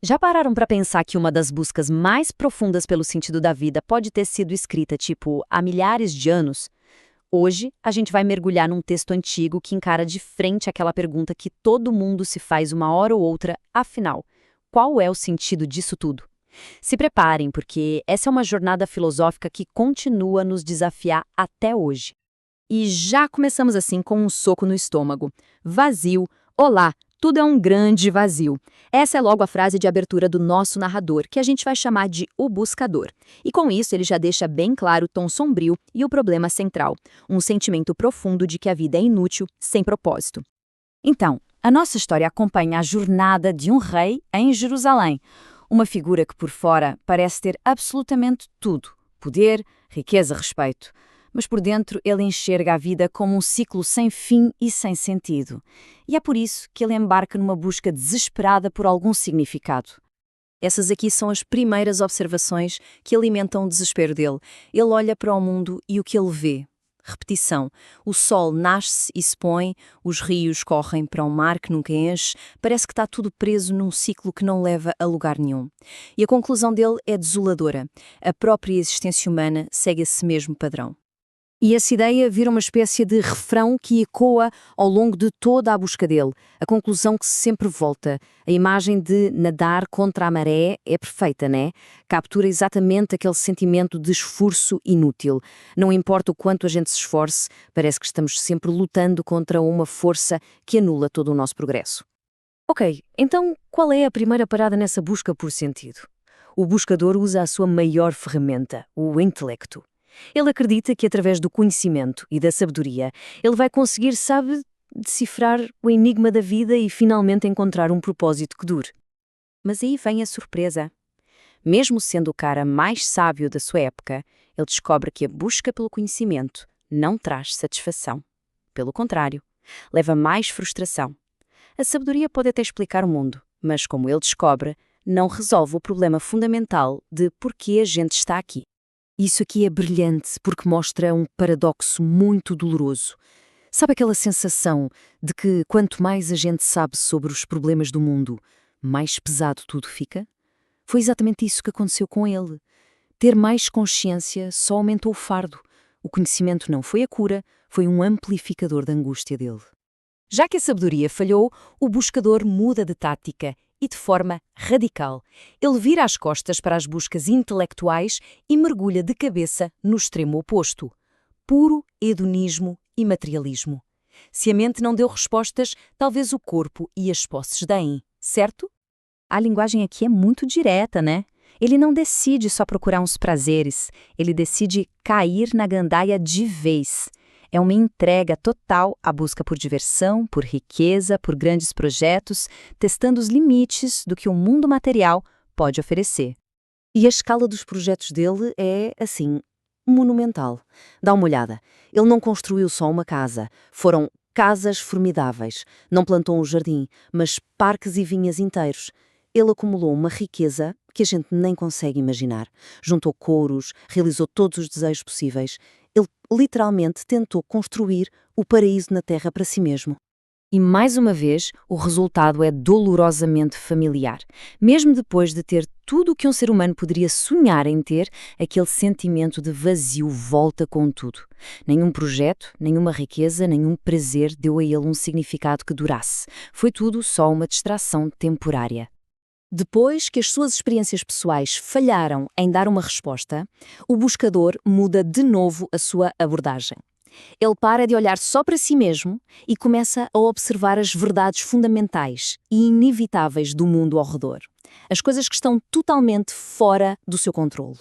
Já pararam para pensar que uma das buscas mais profundas pelo sentido da vida pode ter sido escrita, tipo, há milhares de anos? Hoje, a gente vai mergulhar num texto antigo que encara de frente aquela pergunta que todo mundo se faz uma hora ou outra, afinal, qual é o sentido disso tudo? Se preparem, porque essa é uma jornada filosófica que continua a nos desafiar até hoje. E já começamos assim com um soco no estômago. Vazio. Olá, tudo é um grande vazio. Essa é logo a frase de abertura do nosso narrador, que a gente vai chamar de O Buscador. E com isso ele já deixa bem claro o tom sombrio e o problema central, um sentimento profundo de que a vida é inútil, sem propósito. Então, a nossa história acompanha a jornada de um rei em Jerusalém, uma figura que por fora parece ter absolutamente tudo: poder, riqueza, respeito. Mas por dentro ele enxerga a vida como um ciclo sem fim e sem sentido. E é por isso que ele embarca numa busca desesperada por algum significado. Essas aqui são as primeiras observações que alimentam o desespero dele. Ele olha para o mundo e o que ele vê? Repetição. O sol nasce e se põe, os rios correm para um mar que nunca enche, parece que está tudo preso num ciclo que não leva a lugar nenhum. E a conclusão dele é desoladora. A própria existência humana segue esse mesmo padrão. E essa ideia vira uma espécie de refrão que ecoa ao longo de toda a busca dele, a conclusão que sempre volta. A imagem de nadar contra a maré é perfeita, né? Captura exatamente aquele sentimento de esforço inútil. Não importa o quanto a gente se esforce, parece que estamos sempre lutando contra uma força que anula todo o nosso progresso. Ok, então qual é a primeira parada nessa busca por sentido? O buscador usa a sua maior ferramenta, o intelecto. Ele acredita que através do conhecimento e da sabedoria, ele vai conseguir, sabe, decifrar o enigma da vida e finalmente encontrar um propósito que dure. Mas aí vem a surpresa. Mesmo sendo o cara mais sábio da sua época, ele descobre que a busca pelo conhecimento não traz satisfação. Pelo contrário, leva mais frustração. A sabedoria pode até explicar o mundo, mas como ele descobre, não resolve o problema fundamental de por que a gente está aqui. Isso aqui é brilhante porque mostra um paradoxo muito doloroso. Sabe aquela sensação de que quanto mais a gente sabe sobre os problemas do mundo, mais pesado tudo fica? Foi exatamente isso que aconteceu com ele. Ter mais consciência só aumentou o fardo. O conhecimento não foi a cura, foi um amplificador da angústia dele. Já que a sabedoria falhou, o buscador muda de tática e de forma radical. Ele vira as costas para as buscas intelectuais e mergulha de cabeça no extremo oposto. Puro hedonismo e materialismo. Se a mente não deu respostas, talvez o corpo e as posses deem, certo? A linguagem aqui é muito direta, né? Ele não decide só procurar uns prazeres, ele decide cair na gandaia de vez. É uma entrega total à busca por diversão, por riqueza, por grandes projetos, testando os limites do que o mundo material pode oferecer. E a escala dos projetos dele é, assim, monumental. Dá uma olhada. Ele não construiu só uma casa. Foram casas formidáveis. Não plantou um jardim, mas parques e vinhas inteiros. Ele acumulou uma riqueza que a gente nem consegue imaginar. Juntou couros, realizou todos os desejos possíveis. Ele literalmente tentou construir o paraíso na Terra para si mesmo. E mais uma vez, o resultado é dolorosamente familiar. Mesmo depois de ter tudo o que um ser humano poderia sonhar em ter, aquele sentimento de vazio volta com tudo. Nenhum projeto, nenhuma riqueza, nenhum prazer deu a ele um significado que durasse. Foi tudo só uma distração temporária. Depois que as suas experiências pessoais falharam em dar uma resposta, o buscador muda de novo a sua abordagem. Ele para de olhar só para si mesmo e começa a observar as verdades fundamentais e inevitáveis do mundo ao redor. As coisas que estão totalmente fora do seu controlo.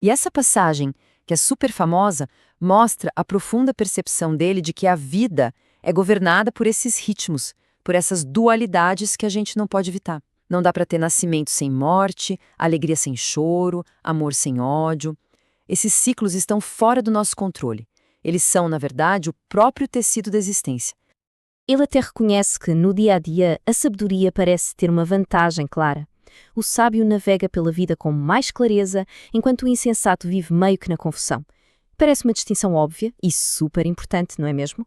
E essa passagem, que é super famosa, mostra a profunda percepção dele de que a vida é governada por esses ritmos, por essas dualidades que a gente não pode evitar. Não dá para ter nascimento sem morte, alegria sem choro, amor sem ódio. Esses ciclos estão fora do nosso controle. Eles são, na verdade, o próprio tecido da existência. Ele até reconhece que, no dia a dia, a sabedoria parece ter uma vantagem clara. O sábio navega pela vida com mais clareza, enquanto o insensato vive meio que na confusão. Parece uma distinção óbvia e super importante, não é mesmo?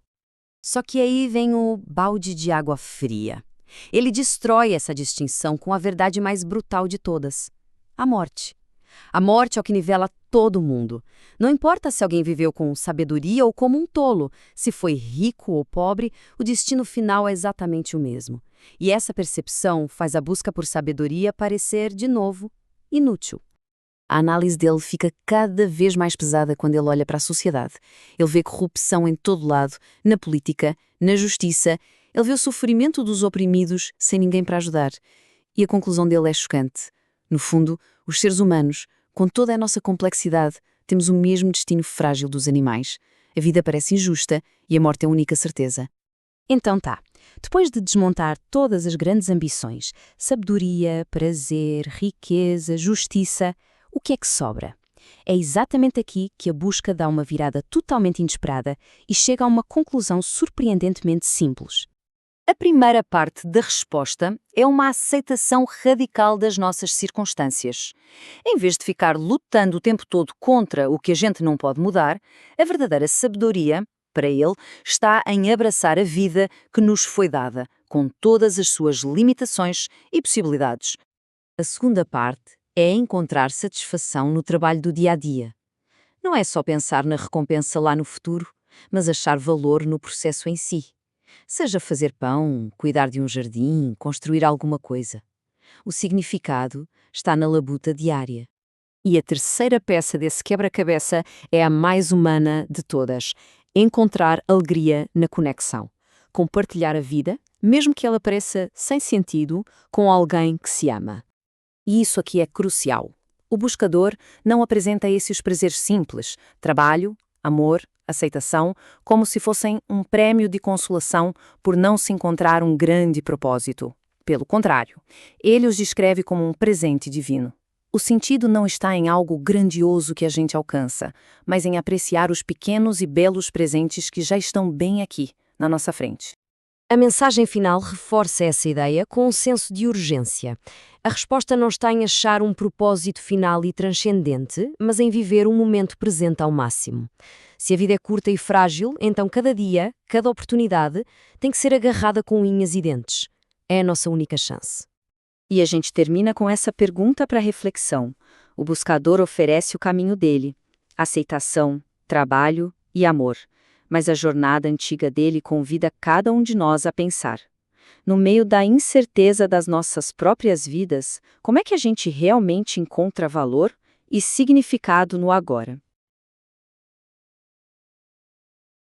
Só que aí vem o balde de água fria. Ele destrói essa distinção com a verdade mais brutal de todas: a morte. A morte é o que nivela todo mundo. Não importa se alguém viveu com sabedoria ou como um tolo, se foi rico ou pobre, o destino final é exatamente o mesmo. E essa percepção faz a busca por sabedoria parecer, de novo, inútil. A análise dele fica cada vez mais pesada quando ele olha para a sociedade. Ele vê corrupção em todo lado, na política, na justiça. Ele vê o sofrimento dos oprimidos sem ninguém para ajudar. E a conclusão dele é chocante. No fundo, os seres humanos, com toda a nossa complexidade, temos o mesmo destino frágil dos animais. A vida parece injusta e a morte é a única certeza. Então tá, depois de desmontar todas as grandes ambições, sabedoria, prazer, riqueza, justiça, o que é que sobra? É exatamente aqui que a busca dá uma virada totalmente inesperada e chega a uma conclusão surpreendentemente simples. A primeira parte da resposta é uma aceitação radical das nossas circunstâncias. Em vez de ficar lutando o tempo todo contra o que a gente não pode mudar, a verdadeira sabedoria, para ele, está em abraçar a vida que nos foi dada, com todas as suas limitações e possibilidades. A segunda parte é encontrar satisfação no trabalho do dia a dia. Não é só pensar na recompensa lá no futuro, mas achar valor no processo em si. Seja fazer pão, cuidar de um jardim, construir alguma coisa. O significado está na labuta diária. E a terceira peça desse quebra-cabeça é a mais humana de todas: encontrar alegria na conexão. Compartilhar a vida, mesmo que ela pareça sem sentido, com alguém que se ama. E isso aqui é crucial. O buscador não apresenta esses prazeres simples, trabalho, amor, aceitação, como se fossem um prêmio de consolação por não se encontrar um grande propósito. Pelo contrário, ele os descreve como um presente divino. O sentido não está em algo grandioso que a gente alcança, mas em apreciar os pequenos e belos presentes que já estão bem aqui, na nossa frente. A mensagem final reforça essa ideia com um senso de urgência. A resposta não está em achar um propósito final e transcendente, mas em viver o momento presente ao máximo. Se a vida é curta e frágil, então cada dia, cada oportunidade, tem que ser agarrada com unhas e dentes. É a nossa única chance. E a gente termina com essa pergunta para reflexão. O buscador oferece o caminho dele: aceitação, trabalho e amor. Mas a jornada antiga dele convida cada um de nós a pensar. No meio da incerteza das nossas próprias vidas, como é que a gente realmente encontra valor e significado no agora?